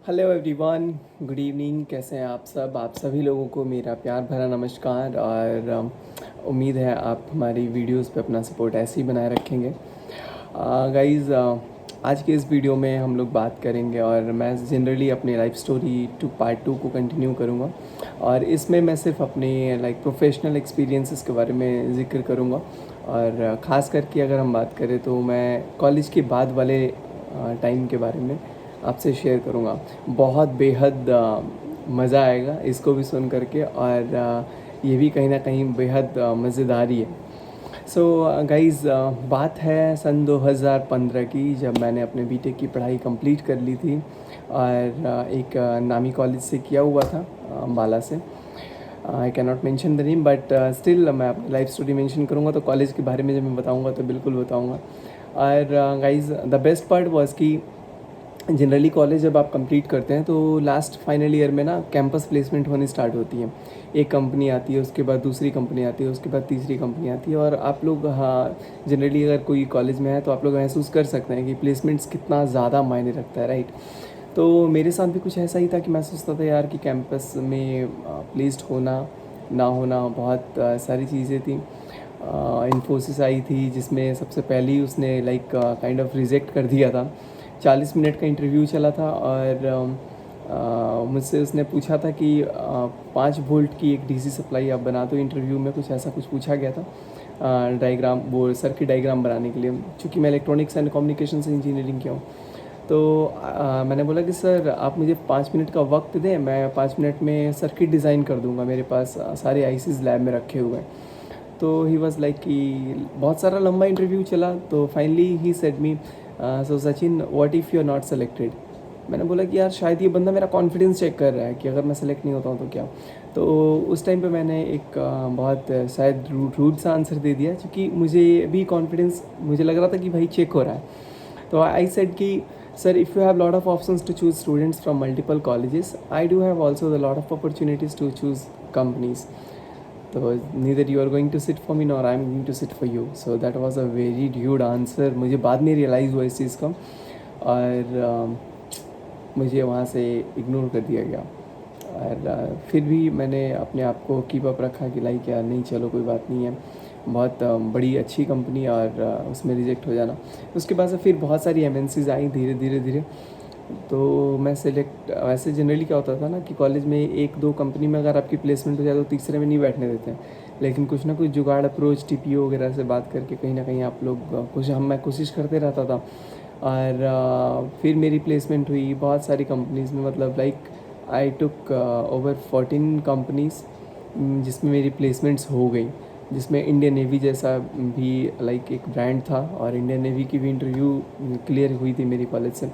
Hello everyone, good evening. कैसे हैं आप सब? आप सभी लोगों को मेरा प्यार भरा नमस्कार। और उम्मीद है आप हमारी वीडियोस पे अपना सपोर्ट ऐसे ही बनाए रखेंगे। गाइस, आज के इस वीडियो में हम लोग बात करेंगे और मैं जनरली अपनी लाइफ स्टोरी पार्ट 2 को कंटिन्यू करूँगा। और इसमें मैं सिर्फ अपने प्रोफेशनल एक्सपीरियंसेस के बारे में ज़िक्र करूँगा। और ख़ास करके अगर हम बात करें तो मैं कॉलेज के बाद वाले टाइम के बारे में आपसे शेयर करूँगा। बहुत बेहद मज़ा आएगा इसको भी सुन करके। और ये भी कहीं ना कहीं बेहद मज़ेदार ही है। सो गाइज़, बात है सन 2015 की, जब मैंने अपने बीटेक की पढ़ाई कंप्लीट कर ली थी। और एक नामी कॉलेज से किया हुआ था, अम्बाला से। आई can not mention the name, but still मैं अपनी लाइफ स्टोरी मेंशन करूँगा तो कॉलेज के बारे में जब मैं बताऊँगा तो बिल्कुल बताऊँगा। और guys, the best part was कि जनरली कॉलेज जब आप कंप्लीट करते हैं तो लास्ट फाइनल ईयर में ना कैंपस प्लेसमेंट होनी स्टार्ट होती है। एक कंपनी आती है, उसके बाद दूसरी कंपनी आती है, उसके बाद तीसरी कंपनी आती है। और आप लोग, हाँ, जनरली अगर कोई कॉलेज में है तो आप लोग महसूस कर सकते हैं कि प्लेसमेंट्स कितना ज़्यादा मायने रखता है, राइट। तो मेरे साथ भी कुछ ऐसा ही था कि मैं सोचता था यार कि कैंपस में प्लेस्ड होना ना होना बहुत सारी चीज़ें थी। इन्फोसिस आई थी जिसमें सबसे पहले उसने काइंड ऑफ रिजेक्ट कर दिया था। 40 मिनट का इंटरव्यू चला था और मुझसे उसने पूछा था कि 5 वोल्ट की एक डीसी सप्लाई आप बना दो। इंटरव्यू में कुछ ऐसा कुछ पूछा गया था, डायग्राम, वो सर्किट डायग्राम बनाने के लिए। चूँकि मैं इलेक्ट्रॉनिक्स एंड कम्युनिकेशन से इंजीनियरिंग किया हूँ तो मैंने बोला कि सर आप मुझे 5 मिनट का वक्त दें, मैं 5 मिनट में सर्किट डिज़ाइन कर दूंगा, मेरे पास सारे आईसीज लैब में रखे हुए हैं। तो ही वॉज़ लाइक कि बहुत सारा लंबा इंटरव्यू चला। तो finally he said me, so Sachin, what if you are not selected. मैंने बोला कि यार शायद ये बंदा मेरा कॉन्फिडेंस चेक कर रहा है कि अगर मैं सेलेक्ट नहीं होता हूँ तो क्या। तो उस टाइम पे मैंने एक बहुत शायद रूड सा आंसर दे दिया, क्योंकि मुझे भी कॉन्फिडेंस, मुझे लग रहा था कि भाई चेक हो रहा है। तो आई सेड कि sir, if you have lot of options to choose students from multiple colleges, I do have also the lot of opportunities to choose companies. तो neither you are going to sit for me nor I am going to sit for you. So that was a very rude answer. मुझे बाद में realise हुआ इस चीज़ का। और मुझे वहाँ से इग्नोर कर दिया गया। और फिर भी मैंने अपने आप को कीप अप रखा कि लाइक यार नहीं, चलो कोई बात नहीं है, बहुत बड़ी अच्छी कंपनी और उसमें रिजेक्ट हो जाना। उसके बाद से फिर बहुत सारी एमएनसीज आई धीरे धीरे धीरे। तो मैं सेलेक्ट, वैसे जनरली क्या होता था ना कि कॉलेज में एक दो कंपनी में अगर आपकी प्लेसमेंट हो जाए तो तीसरे में नहीं बैठने देते हैं। लेकिन कुछ ना कुछ जुगाड़ अप्रोच, टीपीओ वगैरह से बात करके कहीं ना कहीं आप लोग मैं कोशिश करते रहता था। और फिर मेरी प्लेसमेंट हुई बहुत सारी कंपनीज़ में, मतलब आई टुक ओवर 14 कंपनीज़ जिसमें मेरी प्लेसमेंट्स हो गई। जिसमें इंडियन नेवी जैसा भी एक ब्रांड था, और इंडियन नेवी की भी इंटरव्यू क्लियर हुई थी मेरी कॉलेज से।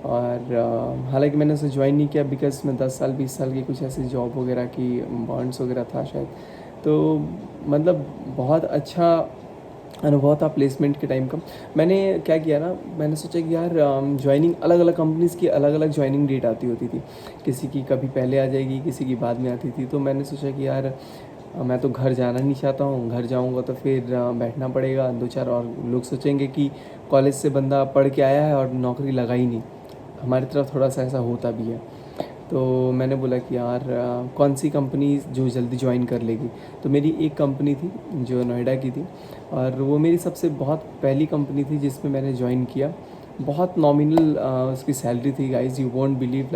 और हालांकि मैंने उसे ज्वाइन नहीं किया बिकॉज मैं 10 साल 20 साल की कुछ ऐसी जॉब वगैरह की बॉन्ड्स वगैरह था शायद। तो मतलब बहुत अच्छा अनुभव था प्लेसमेंट के टाइम का। मैंने क्या किया ना, मैंने सोचा कि यार ज्वाइनिंग, अलग अलग कंपनीज़ की अलग अलग ज्वाइनिंग डेट आती होती थी। किसी की कभी पहले आ जाएगी, किसी की बाद में आती थी। तो मैंने सोचा कि यार मैं तो घर जाना नहीं चाहता हूँ, घर जाऊँगा तो फिर बैठना पड़ेगा, दो चार और लोग सोचेंगे कि कॉलेज से बंदा पढ़ के आया है और नौकरी लगा ही नहीं। हमारी तरफ थोड़ा सा ऐसा होता भी है। तो मैंने बोला कि यार कौन सी कंपनी जो जल्दी ज्वाइन कर लेगी। तो मेरी एक कंपनी थी जो नोएडा की थी, और वो मेरी सबसे बहुत पहली कंपनी थी जिसमें मैंने ज्वाइन किया। बहुत नॉमिनल उसकी सैलरी थी गाइज, यू वोंट बिलीव,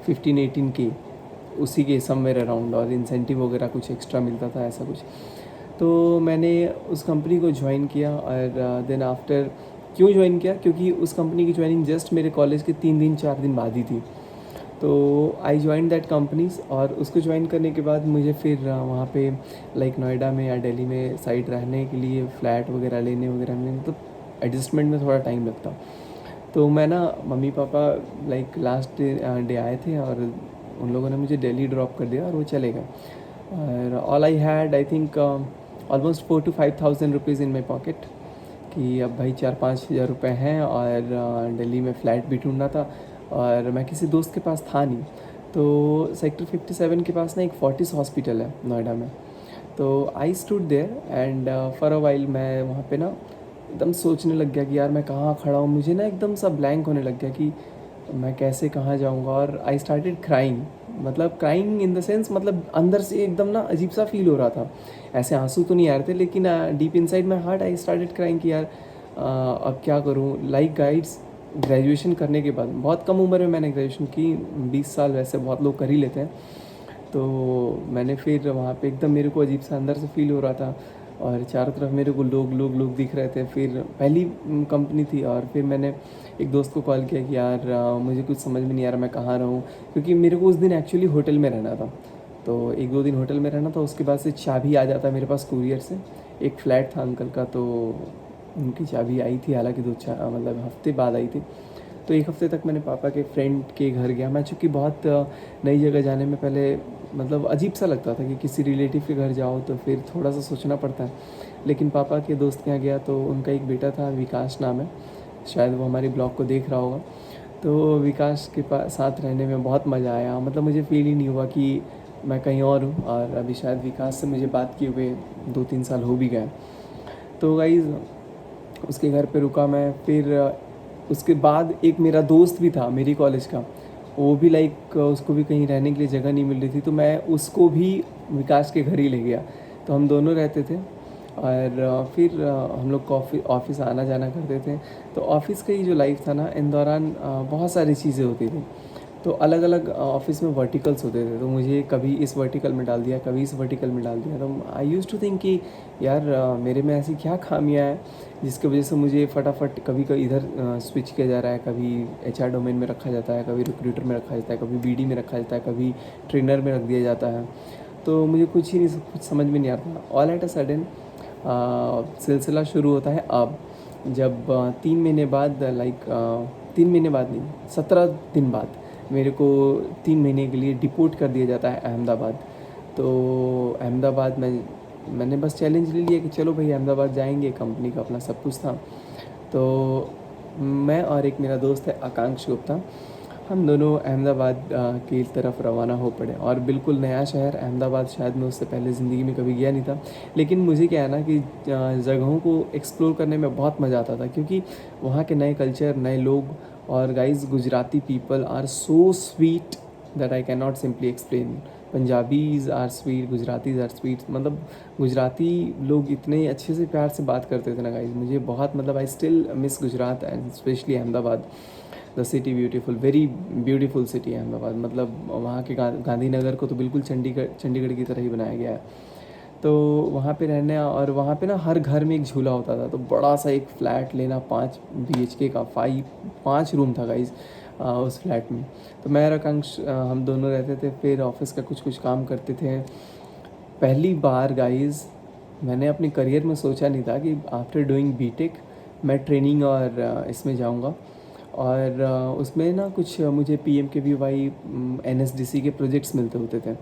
15-18 के, उसी के समवेयर अराउंड। और इंसेंटिव वगैरह कुछ एक्स्ट्रा मिलता था, ऐसा कुछ। तो मैंने उस कंपनी को ज्वाइन किया। और देन आफ्टर, क्यों ज्वाइन किया, क्योंकि उस कंपनी की ज्वाइनिंग जस्ट मेरे कॉलेज के 3 दिन 4 दिन बाद ही थी। तो आई ज्वाइन दैट कंपनीज, और उसको ज्वाइन करने के बाद मुझे फिर वहाँ पे नोएडा में या दिल्ली में साइड रहने के लिए फ्लैट वगैरह लेने वगैरह में, मतलब एडजस्टमेंट में थोड़ा टाइम लगता। तो मैं ना, मम्मी पापा लास्ट डे आए थे और उन लोगों ने मुझे दिल्ली ड्रॉप कर दिया और वो चले गए। और all I had, I think, almost 4 to 5 thousand rupees in my pocket, कि अब भाई 4-5 हज़ार रुपये हैं। और दिल्ली में फ़्लैट भी ढूंढना था, और मैं किसी दोस्त के पास था नहीं। तो सेक्टर 57 के पास ना एक फोर्टिस हॉस्पिटल है नोएडा में। तो I stood there and for a while मैं वहाँ पे ना एकदम सोचने लग गया कि यार मैं कहाँ खड़ा हूँ। मुझे ना एकदम सा ब्लैंक होने लग गया कि मैं कैसे कहाँ जाऊँगा, और आई स्टार्टेड क्राइंग, मतलब क्राइंग इन द सेंस, मतलब अंदर से एकदम ना अजीब सा फील हो रहा था। ऐसे आंसू तो नहीं आ रहे थे, लेकिन deep inside my heart I started crying कि यार अब क्या करूँ। लाइक गाइड्स, ग्रेजुएशन करने के बाद, बहुत कम उम्र में मैंने ग्रेजुएशन की, 20 साल वैसे बहुत लोग कर ही लेते हैं। तो मैंने फिर वहाँ पे एकदम मेरे को अजीब सा अंदर से फील हो रहा था, और चारों तरफ मेरे को लोग लोग लोग दिख रहे थे। फिर पहली कंपनी थी, और फिर मैंने एक दोस्त को कॉल किया कि यार मुझे कुछ समझ में नहीं आ रहा मैं कहाँ रहूँ, क्योंकि मेरे को उस दिन एक्चुअली होटल में रहना था। तो 1-2 दिन होटल में रहना था, उसके बाद से चाबी आ जाता मेरे पास कुरियर से। एक फ़्लैट था अंकल का, तो उनकी चाबी आई थी, हालांकि मतलब हफ्ते बाद आई थी। तो 1 हफ्ते तक मैंने पापा के फ्रेंड के घर गया मैं, चूँकि बहुत नई जगह जाने में पहले मतलब अजीब सा लगता था कि किसी रिलेटिव के घर जाओ तो फिर थोड़ा सा सोचना पड़ता है। लेकिन पापा के दोस्त के यहाँ गया, तो उनका एक बेटा था, विकास नाम है, शायद वो हमारे ब्लॉग को देख रहा होगा। तो विकास के पास साथ रहने में बहुत मज़ा आया, मतलब मुझे फील ही नहीं हुआ कि मैं कहीं और हूँ। और अभी शायद विकास से मुझे बात किए हुए 2-3 साल हो भी गए। तो गाइज़, उसके घर पे रुका मैं। फिर उसके बाद एक मेरा दोस्त भी था मेरी कॉलेज का, वो भी लाइक उसको भी कहीं रहने के लिए जगह नहीं मिल रही थी, तो मैं उसको भी विकास के घर ही ले गया। तो हम दोनों रहते थे, और फिर हम लोग ऑफिस आना जाना करते थे। तो ऑफिस का ही जो लाइफ था ना, इन दौरान बहुत सारी चीज़ें होती थी। तो अलग अलग ऑफिस में वर्टिकल्स होते थे, तो मुझे कभी इस वर्टिकल में डाल दिया, कभी इस वर्टिकल में डाल दिया। तो आई यूज़ टू थिंक कि यार मेरे में ऐसी क्या खामियां हैं जिसकी वजह से मुझे फटाफट कभी कभी इधर स्विच किया जा रहा है, कभी एचआर डोमेन में रखा जाता है, कभी रिक्रूटर में रखा जाता है, कभी बीडी में रखा जाता है, कभी ट्रेनर में रख दिया जाता है। तो मुझे कुछ समझ में नहीं आता। ऑल एट अ सडन सिलसिला शुरू होता है अब, जब 3 महीने बाद, लाइक 3 महीने बाद नहीं, 17 दिन बाद मेरे को 3 महीने के लिए डिपोर्ट कर दिया जाता है अहमदाबाद। तो अहमदाबाद में मैंने बस चैलेंज ले लिया कि चलो भाई अहमदाबाद जाएंगे, कंपनी का अपना सब कुछ था। तो मैं और एक मेरा दोस्त है आकांक्ष गुप्ता, हम दोनों अहमदाबाद की तरफ रवाना हो पड़े। और बिल्कुल नया शहर अहमदाबाद, शायद मैं उससे पहले ज़िंदगी में कभी गया नहीं था। लेकिन मुझे क्या है ना कि जगहों को एक्सप्लोर करने में बहुत मज़ा आता था, क्योंकि वहाँ के नए कल्चर, नए लोग। और guys, Gujarati people are so sweet that I can not simply explain. Punjabis are sweet, Gujaratis are sweet, मतलब गुजराती लोग इतने अच्छे से प्यार से बात करते थे ना गाइस, मुझे बहुत, मतलब I still miss Gujarat and specially Ahmedabad. The city beautiful, very beautiful city है अहमदाबाद। मतलब वहाँ के गांधीनगर को तो बिल्कुल चंडीगढ़ की तरह ही बनाया गया है। तो वहाँ पे रहने, और वहाँ पे ना हर घर में एक झूला होता था। तो बड़ा सा एक फ़्लैट लेना, 5 BHK का, 5 रूम था गाइज उस फ्लैट में। तो मैं और आकांक्ष हम दोनों रहते थे, फिर ऑफिस का कुछ कुछ काम करते थे। पहली बार गाइज मैंने अपने करियर में सोचा नहीं था कि आफ्टर डूइंग बीटेक मैं ट्रेनिंग और इसमें जाऊंगा। और उसमें ना कुछ मुझे PMKVY NSDC के प्रोजेक्ट्स मिलते होते थे,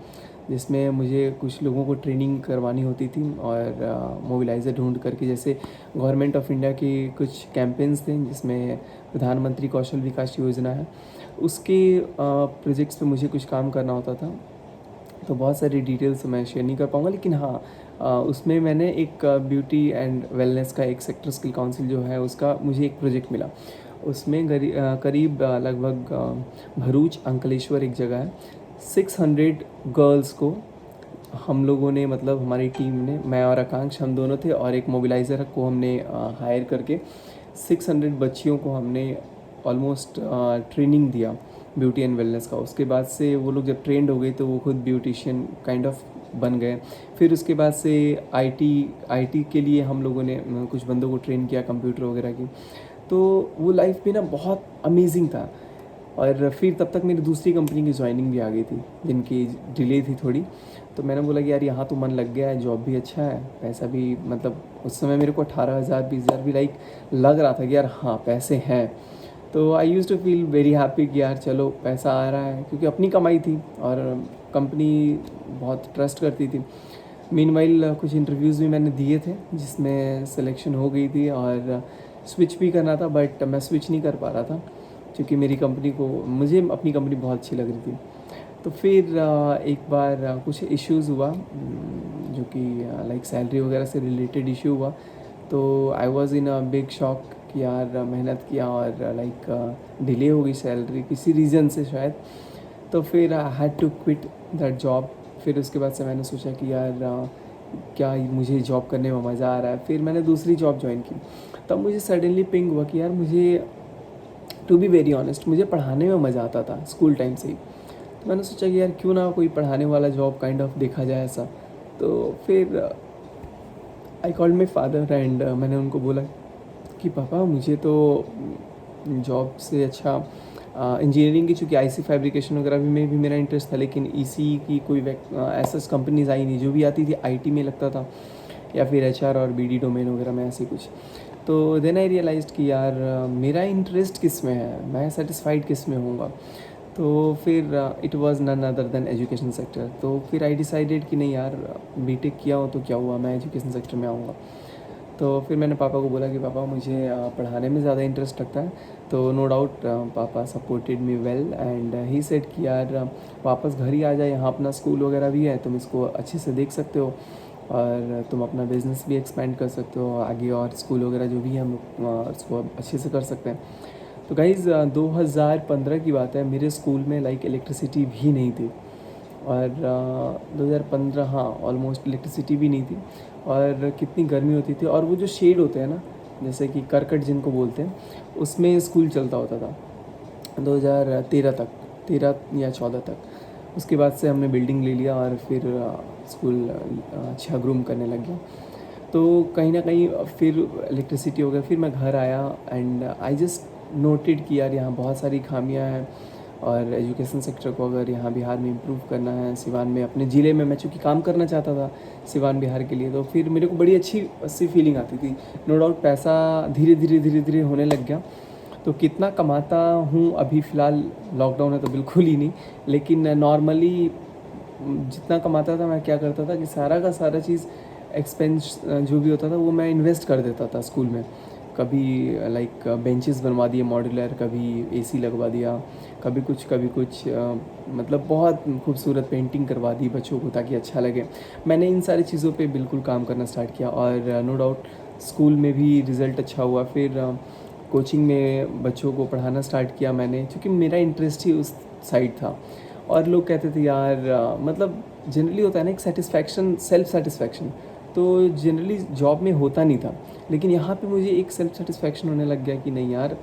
जिसमें मुझे कुछ लोगों को ट्रेनिंग करवानी होती थी, और मोबिलाइज़र ढूंढ करके, जैसे गवर्नमेंट ऑफ इंडिया के कुछ कैंपेन्स थे जिसमें प्रधानमंत्री कौशल विकास योजना है, उसके प्रोजेक्ट्स पे मुझे कुछ काम करना होता था। तो बहुत सारी डिटेल्स मैं शेयर नहीं कर पाऊँगा, लेकिन हाँ, उसमें मैंने एक ब्यूटी एंड वेलनेस का एक सेक्टर स्किल काउंसिल जो है उसका मुझे एक प्रोजेक्ट मिला। उसमें करीब लगभग भरूच अंकलेश्वर एक जगह है, 600 गर्ल्स को हम लोगों ने, मतलब हमारी टीम ने, मैं और आकांक्ष हम दोनों थे, और एक मोबिलाइज़र को हमने हायर करके 600 बच्चियों को हमने ऑलमोस्ट ट्रेनिंग दिया ब्यूटी एंड वेलनेस का। उसके बाद से वो लोग जब ट्रेंड हो गए तो वो खुद ब्यूटिशियन काइंड ऑफ बन गए। फिर उसके बाद से आईटी के लिए हम लोगों ने कुछ बंदों को ट्रेन किया, कंप्यूटर वगैरह की। तो वो लाइफ भी ना बहुत अमेजिंग था। और फिर तब तक मेरी दूसरी कंपनी की ज्वाइनिंग भी आ गई थी, जिनकी डिले थी थोड़ी। तो मैंने बोला कि यार यहाँ तो मन लग गया है, जॉब भी अच्छा है, पैसा भी, मतलब उस समय मेरे को 18,000 20,000 भी लाइक लग रहा था कि यार हाँ पैसे हैं। तो I use to feel very happy कि यार चलो पैसा आ रहा है, क्योंकि अपनी कमाई थी और कंपनी बहुत ट्रस्ट करती थी। मीनवाइल कुछ इंटरव्यूज़ भी मैंने दिए थे जिसमें सिलेक्शन हो गई थी, और स्विच भी करना था, बट मैं स्विच नहीं कर पा रहा था क्योंकि मुझे अपनी कंपनी बहुत अच्छी लग रही थी। तो फिर एक बार कुछ इश्यूज़ हुआ, जो कि लाइक सैलरी वगैरह से रिलेटेड इशू हुआ। तो I was in a big shock कि यार मेहनत किया और लाइक डिले हो गई सैलरी किसी रीज़न से शायद, तो फिर I had to quit that job. फिर उसके बाद से मैंने सोचा कि यार क्या मुझे जॉब करने में मज़ा आ रहा है। फिर मैंने दूसरी जॉब ज्वाइन की। तब मुझे सडनली पिंग हुआ कि यार मुझे, टू बी वेरी ऑनेस्ट, मुझे पढ़ाने में मज़ा आता था स्कूल टाइम से ही। तो मैंने सोचा कि यार क्यों ना कोई पढ़ाने वाला जॉब काइंड ऑफ देखा जाए ऐसा। तो फिर I called my father and मैंने उनको बोला कि पापा मुझे तो जॉब से अच्छा इंजीनियरिंग की, चूँकि आईसी फैब्रिकेशन वगैरह भी में भी मेरा इंटरेस्ट था, लेकिन ईसी की कोई ऐसा कंपनीज आई नहीं। जो भी आती थी आईटी में लगता था या फिर एचआर और बीडी डोमेन वगैरह में ऐसे कुछ। तो देन आई रियलाइज्ड कि यार मेरा इंटरेस्ट किस में है, मैं सेटिस्फाइड किस में होऊंगा। तो फिर it was none other than education sector. तो फिर आई डिसाइडेड कि नहीं यार, बीटेक किया हो तो क्या हुआ, मैं एजुकेशन सेक्टर में आऊँगा। तो फिर मैंने पापा को बोला कि पापा मुझे पढ़ाने में ज़्यादा इंटरेस्ट लगता है। तो नो डाउट पापा supported me well and he said कि यार वापस घर ही आ जाए, यहाँ अपना स्कूल वगैरह भी है, तुम इसको अच्छे से देख सकते हो और तुम अपना बिज़नेस भी एक्सपेंड कर सकते हो आगे, और स्कूल वगैरह जो भी है हम उसको अच्छे से कर सकते हैं। तो गाइज़ 2015 की बात है, मेरे स्कूल में लाइक इलेक्ट्रिसिटी भी नहीं थी। और 2015, हाँ, ऑलमोस्ट इलेक्ट्रिसिटी भी नहीं थी। और कितनी गर्मी होती थी, और वो जो शेड होते हैं ना, जैसे कि करकट जिनको बोलते हैं, उसमें स्कूल चलता होता था 2013 तक, 13 या 14 तक। उसके बाद से हमने बिल्डिंग ले लिया और फिर स्कूल अच्छा ग्रूम करने लग गया। तो कहीं ना कहीं फिर इलेक्ट्रिसिटी हो गया। फिर मैं घर आया एंड आई जस्ट नोटेड कि यार यहाँ बहुत सारी खामियां हैं, और एजुकेशन सेक्टर को अगर यहाँ बिहार में इम्प्रूव करना है, सिवान में अपने ज़िले में, मैं चूँकि काम करना चाहता था सिवान बिहार के लिए, तो फिर मेरे को बड़ी अच्छी सी फीलिंग आती थी। नो डाउट पैसा धीरे धीरे होने लग गया। तो कितना कमाता हूँ अभी फ़िलहाल, लॉकडाउन है तो बिल्कुल ही नहीं, लेकिन नॉर्मली जितना कमाता था मैं क्या करता था कि सारा का सारा चीज़ एक्सपेंस जो भी होता था वो मैं इन्वेस्ट कर देता था स्कूल में। कभी लाइक बेंचेस बनवा दिए मॉड्यूलर, कभी एसी लगवा दिया, कभी कुछ मतलब बहुत खूबसूरत पेंटिंग करवा दी बच्चों को ताकि अच्छा लगे। मैंने इन सारी चीज़ों पे बिल्कुल काम करना स्टार्ट किया, और नो डाउट स्कूल में भी रिज़ल्ट अच्छा हुआ। फिर कोचिंग में बच्चों को पढ़ाना स्टार्ट किया मैंने, क्योंकि मेरा इंटरेस्ट ही उस साइड था। और लोग कहते थे यार मतलब जनरली होता है ना एक सेटिस्फैक्शन, सेल्फ सेटिस्फैक्शन, तो जनरली जॉब में होता नहीं था, लेकिन यहाँ पे मुझे एक सेल्फ सेटिस्फैक्शन होने लग गया कि नहीं यार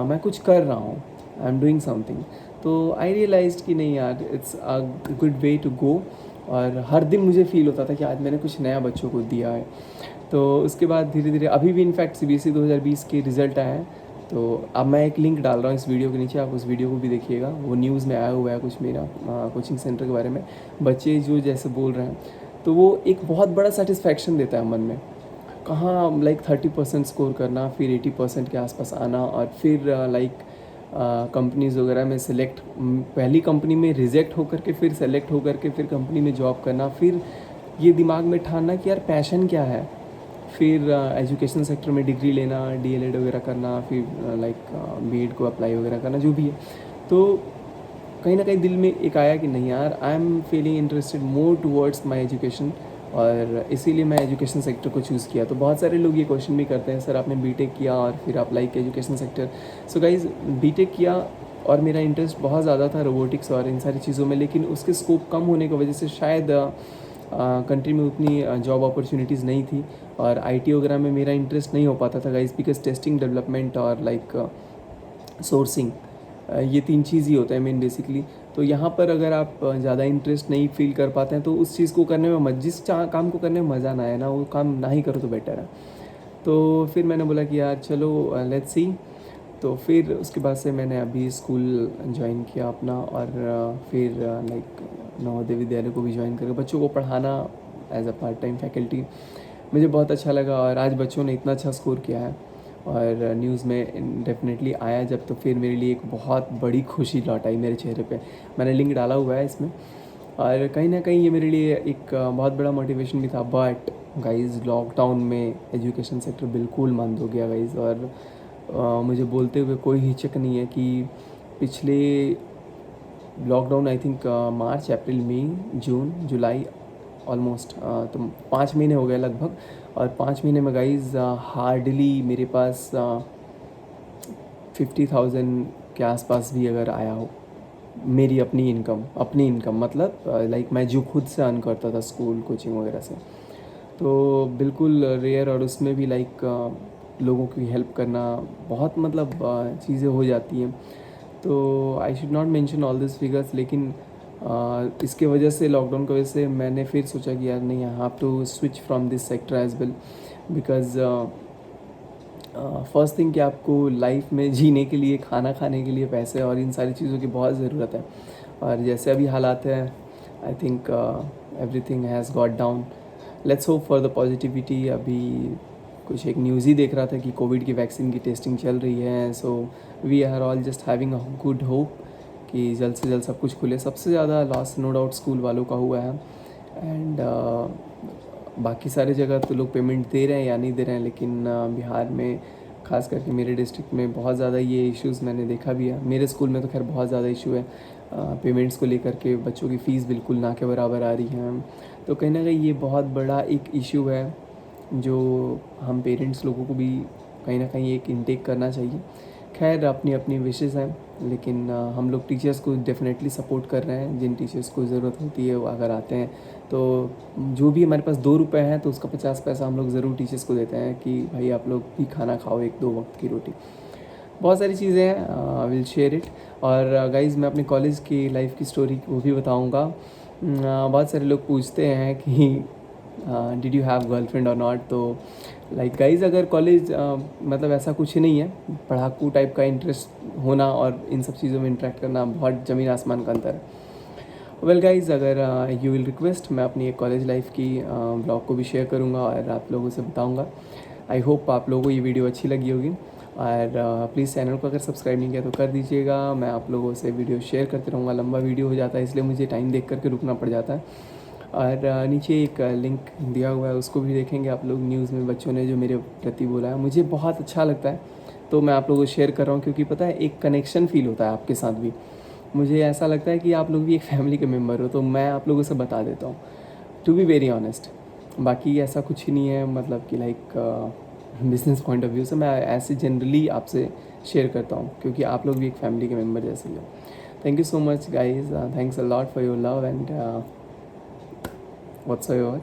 मैं कुछ कर रहा हूँ, आई एम डूइंग समथिंग। तो आई रियलाइज्ड कि नहीं यार, it's a good way to go. और हर दिन मुझे फील होता था कि आज मैंने कुछ नया बच्चों को दिया है। तो उसके बाद धीरे धीरे अभी भी इनफैक्ट सीबीएसई 2020 के रिज़ल्ट आए हैं। तो अब मैं एक लिंक डाल रहा हूँ इस वीडियो के नीचे, आप उस वीडियो को भी देखिएगा। वो न्यूज़ में आया हुआ है कुछ मेरा कोचिंग सेंटर के बारे में, बच्चे जो जैसे बोल रहे हैं, तो वो एक बहुत बड़ा सेटिस्फैक्शन देता है मन में। कहाँ लाइक 30% स्कोर करना, फिर 80% के आसपास आना, और फिर लाइक कंपनीज़ वगैरह में सिलेक्ट, पहली कंपनी में रिजेक्ट होकर के फिर सेलेक्ट होकर के फिर कंपनी में जॉब करना, फिर ये दिमाग में ठानना कि यार पैशन क्या है, फिर एजुकेशन सेक्टर में डिग्री लेना, डीएलएड वगैरह करना, फिर लाइक बीएड को अप्लाई वगैरह करना, जो भी है। तो कहीं ना कहीं दिल में एक आया कि नहीं यार, I am feeling interested more towards my education, और इसीलिए मैं एजुकेशन सेक्टर को चूज़ किया। तो बहुत सारे लोग ये क्वेश्चन भी करते हैं, सर आपने बीटेक किया और फिर आप like education sector. So guys, BTech किया और मेरा इंटरेस्ट बहुत ज़्यादा था रोबोटिक्स और इन सारी चीज़ों में, लेकिन उसके स्कोप कम होने की वजह से शायद कंट्री में उतनी जॉब अपॉर्चुनिटीज़ नहीं थी, और आईटी वगैरह में मेरा इंटरेस्ट नहीं हो पाता था गाइज, बिकॉज टेस्टिंग, डेवलपमेंट और लाइक सोर्सिंग, ये 3 चीज़ ही होता है मेन बेसिकली। तो यहाँ पर अगर आप ज़्यादा इंटरेस्ट नहीं फील कर पाते हैं तो उस चीज़ को करने में जिस काम को करने में मज़ा ना आए ना, वो काम ना ही करो तो बेटर है। तो फिर मैंने बोला कि यार चलो लेट्स सी। तो फिर उसके बाद से मैंने अभी स्कूल ज्वाइन किया अपना, और फिर लाइक नवोदय विद्यालय को भी ज्वाइन करके बच्चों को पढ़ाना as a part time faculty मुझे बहुत अच्छा लगा। और आज बच्चों ने इतना अच्छा स्कोर किया है और न्यूज़ में डेफिनेटली आया जब, तो फिर मेरे लिए एक बहुत बड़ी खुशी लौट आई मेरे चेहरे पे। मैंने लिंक डाला हुआ है इसमें, और कहीं ना कहीं ये मेरे लिए एक बहुत बड़ा मोटिवेशन भी था। बट गाइज़, लॉकडाउन में एजुकेशन सेक्टर बिल्कुल बंद हो गया गाइज़, और मुझे बोलते हुए कोई हिचक नहीं है कि पिछले lockdown I think March, April, May, June, July, almost तो 5 महीने हो गए लगभग। और 5 महीने में गाइज़ हार्डली मेरे पास 50,000 के आसपास भी अगर आया हो, मेरी अपनी इनकम मतलब लाइक मैं जो खुद से अर्न करता था स्कूल कोचिंग वगैरह से, तो बिल्कुल रेयर। और उसमें भी लाइक लोगों की हेल्प करना बहुत मतलब चीज़ें हो जाती हैं। तो I should not mention all this figures, लेकिन इसके वजह से, लॉकडाउन की वजह से मैंने फिर सोचा कि यार नहीं, I have to switch from this sector as well, because first thing कि आपको लाइफ में जीने के लिए, खाना खाने के लिए पैसे और इन सारी चीज़ों की बहुत ज़रूरत है। और जैसे अभी हालात हैं, I think everything has got down. Let's hope for the positivity. अभी कुछ एक न्यूज़ ही देख रहा था कि कोविड की वैक्सीन की टेस्टिंग चल रही है, so we are all just having a good hope कि जल्द से जल्द सब कुछ खुले। सबसे ज़्यादा लॉस नो डाउट स्कूल वालों का हुआ है, एंड बाकी सारी जगह तो लोग पेमेंट दे रहे हैं या नहीं दे रहे हैं, लेकिन बिहार में खास करके मेरे डिस्ट्रिक्ट में बहुत ज़्यादा ये इश्यूज़ मैंने देखा भी है। मेरे स्कूल में तो खैर बहुत ज़्यादा इशू है पेमेंट्स को लेकर के। बच्चों की फ़ीस बिल्कुल ना के बराबर आ रही है, तो कहीं ना कहीं ये बहुत बड़ा एक इशू है जो हम पेरेंट्स लोगों को भी कहीं ना कहीं एक इनटेक करना चाहिए। खैर अपनी अपनी विशेज़ हैं, लेकिन हम लोग टीचर्स को डेफिनेटली सपोर्ट कर रहे हैं। जिन टीचर्स को ज़रूरत होती है वो अगर आते हैं, तो जो भी हमारे पास 2 रुपये हैं तो उसका 50 पैसा हम लोग ज़रूर टीचर्स को देते हैं कि भाई आप लोग भी खाना खाओ, 1-2 वक्त की रोटी। बहुत सारी चीज़ें हैं, विल शेयर इट। और गाइज़ मैं अपने कॉलेज की लाइफ की स्टोरी वो भी बताऊँगा। बहुत सारे लोग पूछते हैं कि डिड यू हैव गर्लफ्रेंड और नॉट, तो लाइक गाइज़ अगर कॉलेज मतलब ऐसा कुछ नहीं है, पढ़ाकू टाइप का इंटरेस्ट होना और इन सब चीज़ों में इंटरेक्ट करना बहुत ज़मीन आसमान का अंतर है। वेल गाइज़, अगर यू विल रिक्वेस्ट, मैं अपनी एक कॉलेज लाइफ की ब्लॉग को भी शेयर करूँगा और आप लोगों से बताऊँगा। आई होप आप लोगों को ये वीडियो अच्छी लगी होगी, और प्लीज़ चैनल को अगर सब्सक्राइब नहीं किया तो कर दीजिएगा। मैं आप लोगों से वीडियो शेयर करते रहूँगा। लंबा वीडियो हो जाता है इसलिए मुझे टाइम देख करके रुकना पड़ जाता है। और नीचे एक लिंक दिया हुआ है, उसको भी देखेंगे आप लोग। न्यूज़ में बच्चों ने जो मेरे प्रति बोला है मुझे बहुत अच्छा लगता है, तो मैं आप लोगों को शेयर कर रहा हूँ, क्योंकि पता है एक कनेक्शन फ़ील होता है आपके साथ भी। मुझे ऐसा लगता है कि आप लोग भी एक फैमिली के मेम्बर हो, तो मैं आप लोगों से बता देता हूँ, टू बी वेरी ऑनेस्ट। बाकी ऐसा कुछ ही नहीं है, मतलब कि like business point of view से मैं ऐसे जनरली आपसे शेयर करता हूँ, क्योंकि आप लोग भी एक फैमिली के मेम्बर जैसे ही हो। Thank you so much guys, thanks a lot for your love and whatsoever.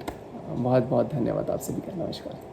बहुत बहुत धन्यवाद आप सभी का। नमस्कार।